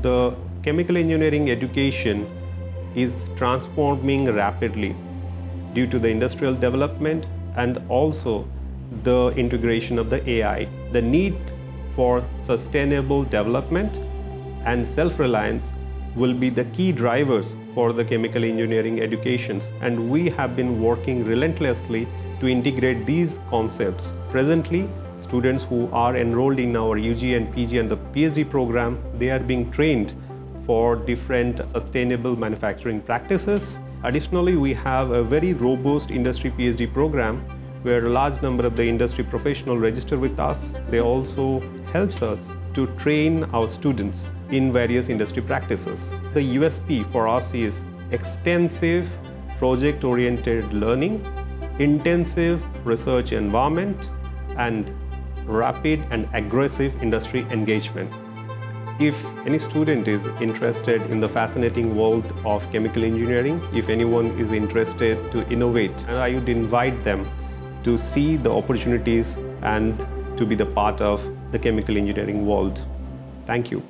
the chemical engineering education is transforming rapidly due to the industrial development and also the integration of the AI. The need for sustainable development and self-reliance will be the key drivers for the chemical engineering educations, and we have been working relentlessly to integrate these concepts. Presently, students who are enrolled in our UG and PG and the PhD program, they are being trained for different sustainable manufacturing practices. Additionally, we have a very robust industry PhD program where a large number of the industry professionals register with us. They also helps us to train our students in various industry practices. The USP for us is extensive project-oriented learning, intensive research environment, and rapid and aggressive industry engagement. If any student is interested in the fascinating world of chemical engineering, if anyone is interested to innovate, and I would invite them to see the opportunities and to be the part of the chemical engineering world. Thank you.